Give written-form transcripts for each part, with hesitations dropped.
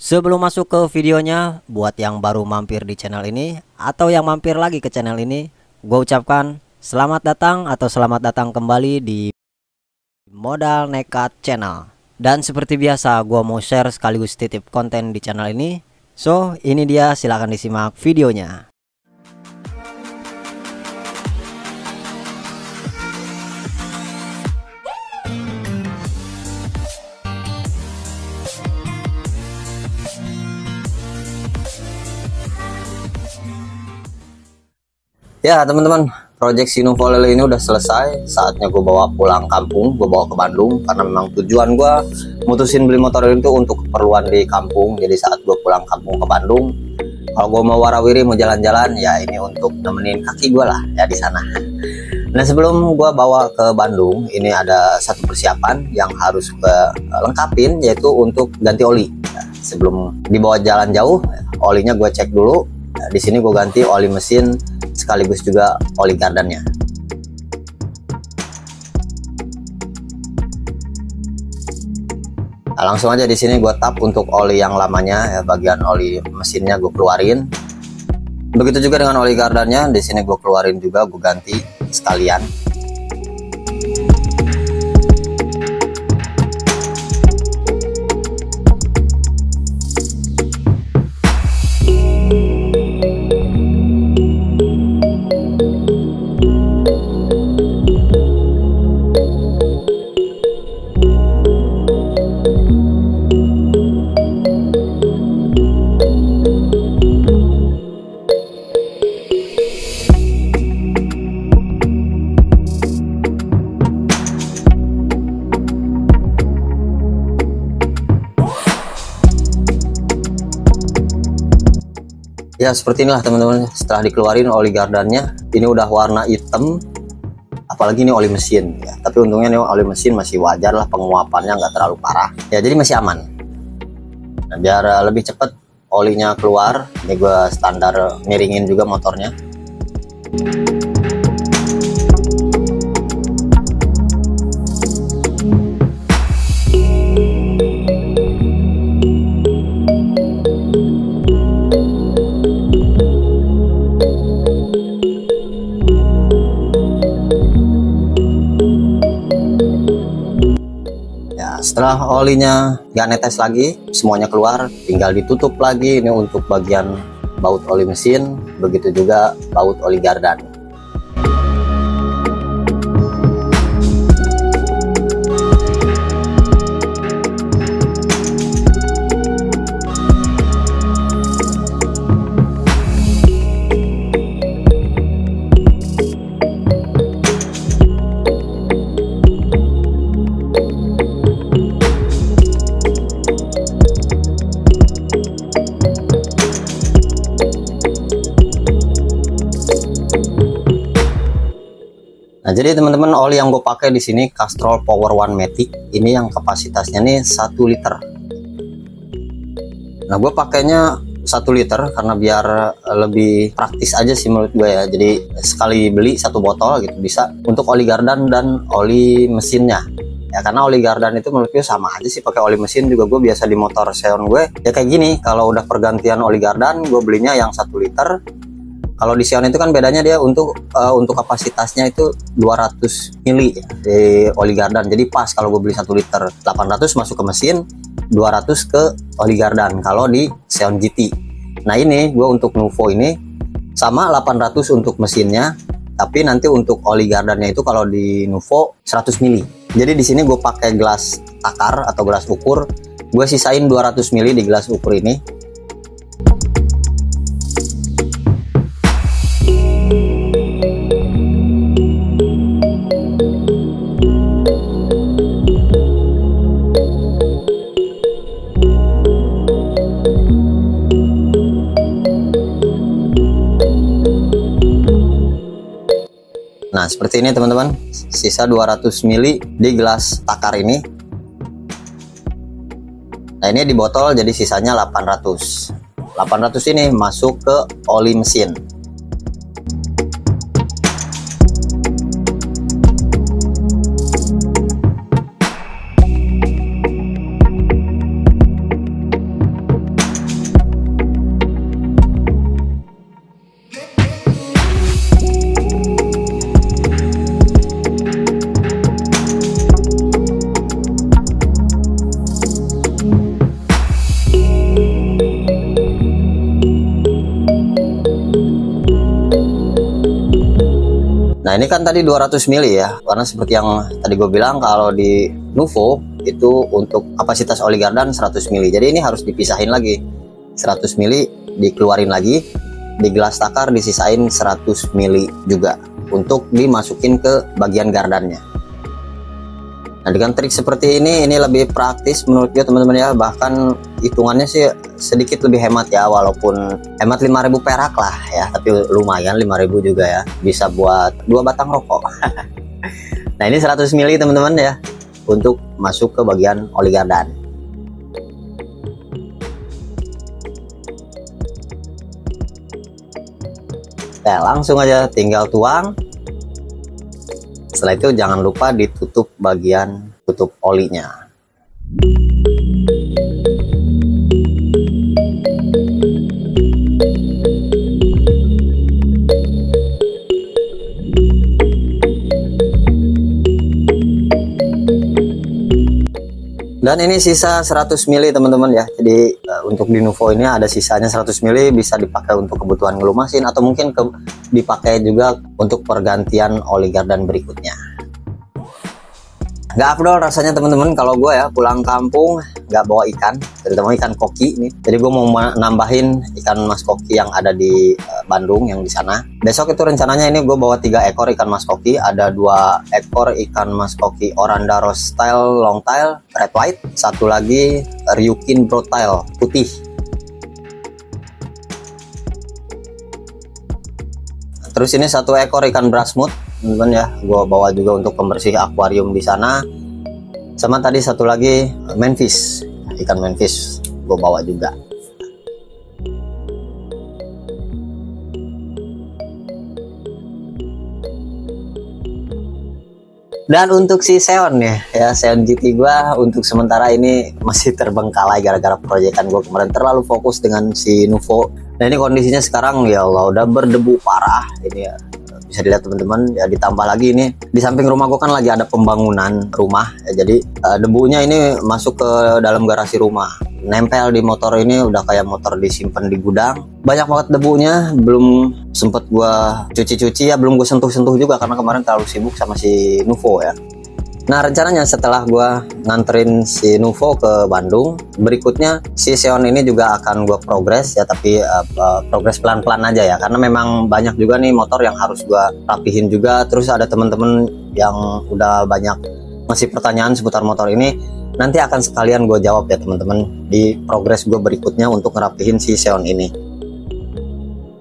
Sebelum masuk ke videonya, buat yang baru mampir di channel ini atau yang mampir lagi ke channel ini, gue ucapkan selamat datang atau selamat datang kembali di Modal Nekat Channel. Dan seperti biasa, gue mau share sekaligus titip konten di channel ini. So, ini dia, silahkan disimak videonya. Ya teman-teman, project Sinovolele ini udah selesai. Saatnya gue bawa pulang kampung, gue bawa ke Bandung. Karena memang tujuan gue mutusin beli motor ini tuh untuk keperluan di kampung. Jadi saat gue pulang kampung ke Bandung, kalau gue mau warawiri, mau jalan-jalan, ya ini untuk nemenin kaki gue lah ya di sana. Nah sebelum gue bawa ke Bandung, ini ada satu persiapan yang harus gue lengkapin, yaitu untuk ganti oli. Ya, sebelum dibawa jalan jauh, olinya gue cek dulu. Nah, di sini gue ganti oli mesin sekaligus juga oli gardannya. Nah, langsung aja di sini gue tap untuk oli yang lamanya, ya, bagian oli mesinnya gue keluarin. Begitu juga dengan oli gardannya, di sini gue keluarin juga, gue ganti sekalian. Ya seperti inilah teman-teman, setelah dikeluarin oli gardannya, ini udah warna hitam, apalagi ini oli mesin ya. Tapi untungnya nih oli mesin masih wajar lah, penguapannya nggak terlalu parah ya, jadi masih aman. Nah, biar lebih cepat olinya keluar, ini gue standar miringin juga motornya. Setelah olinya nggak netes lagi, semuanya keluar, tinggal ditutup lagi. Ini untuk bagian baut oli mesin, begitu juga baut oli gardan. Nah, jadi teman-teman, oli yang gue pakai di sini Castrol Power One Matic. Ini yang kapasitasnya nih 1 liter. Nah, gue pakainya 1 liter karena biar lebih praktis aja sih menurut gue ya. Jadi sekali beli 1 botol gitu bisa untuk oli gardan dan oli mesinnya. Ya karena oli gardan itu menurut gue sama aja sih pakai oli mesin juga. Gue biasa di motor Xeon gue ya kayak gini. Kalau udah pergantian oli gardan, gue belinya yang 1 liter. Kalau di Xeon itu kan bedanya dia untuk kapasitasnya itu 200 mili ya, di oli gardan. Jadi pas kalau gue beli 1 liter 800 masuk ke mesin, 200 ke oli gardan kalau di Xeon GT. Nah ini gue untuk Nuvo ini sama 800 untuk mesinnya, tapi nanti untuk oli gardannya itu kalau di Nuvo 100 mili. Jadi di sini gue pakai gelas takar atau gelas ukur, gue sisain 200 mili di gelas ukur ini. Nah seperti ini teman-teman, sisa 200 mili di gelas takar ini. Nah ini di botol jadi sisanya 800. 800 ini masuk ke oli mesin. Nah ini kan tadi 200 mili ya, karena seperti yang tadi gue bilang kalau di Nuvo itu untuk kapasitas oli gardan 100 mili. Jadi ini harus dipisahin lagi, 100 mili dikeluarin lagi, di gelas takar disisain 100 mili juga untuk dimasukin ke bagian gardannya. Nah dengan trik seperti ini lebih praktis menurut gue teman-teman ya, bahkan hitungannya sih sedikit lebih hemat ya, walaupun hemat 5.000 perak lah ya, tapi lumayan 5.000 juga ya, bisa buat 2 batang rokok. Nah ini 100 mili teman-teman ya, untuk masuk ke bagian oli gardan. Ya langsung aja tinggal tuang. Setelah itu jangan lupa ditutup bagian tutup olinya. Dan ini sisa 100 mili teman-teman ya. Jadi untuk di Nuvo ini ada sisanya 100 mili, bisa dipakai untuk kebutuhan ngelumasin atau mungkin dipakai juga untuk pergantian oli gardan berikutnya. Nggak afdol rasanya teman-teman kalau gue ya pulang kampung nggak bawa ikan, terutama ikan koki nih. Jadi gue mau nambahin ikan mas koki yang ada di Bandung, yang di sana. Besok itu rencananya ini gue bawa 3 ekor ikan mas koki, ada 2 ekor ikan mas koki Oranda Rose Style long tail red white, satu lagi Ryukin broad tail putih. Terus ini 1 ekor ikan brasmut teman-teman ya, gue bawa juga untuk pembersih akuarium di sana. Sama tadi satu lagi manfish, ikan manfish gue bawa juga. Dan untuk si Seon ya Seon GT gue untuk sementara ini masih terbengkalai gara-gara proyekan gue kemarin terlalu fokus dengan si Nuvo. Nah ini kondisinya sekarang ya Allah udah berdebu parah ini ya, bisa dilihat teman-teman ya, ditambah lagi ini di samping rumah gue kan lagi ada pembangunan rumah ya, jadi debunya ini masuk ke dalam garasi rumah, nempel di motor ini, udah kayak motor disimpan di gudang, banyak banget debunya. Belum sempet gue cuci-cuci ya, belum gue sentuh-sentuh juga karena kemarin terlalu sibuk sama si Nuvo ya. Nah rencananya setelah gue nganterin si Nuvo ke Bandung, berikutnya si Seon ini juga akan gue progres ya, tapi progres pelan-pelan aja ya, karena memang banyak juga nih motor yang harus gue rapihin juga. Terus ada temen-temen yang udah banyak masih pertanyaan seputar motor ini, nanti akan sekalian gue jawab ya teman-teman di progres gue berikutnya untuk ngerapihin si Seon ini.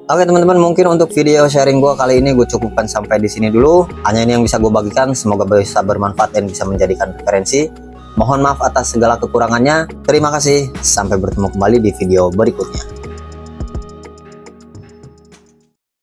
Oke teman-teman, mungkin untuk video sharing gue kali ini gue cukupkan sampai di sini dulu. Hanya ini yang bisa gue bagikan, semoga bisa bermanfaat dan bisa menjadikan referensi. Mohon maaf atas segala kekurangannya. Terima kasih, sampai bertemu kembali di video berikutnya.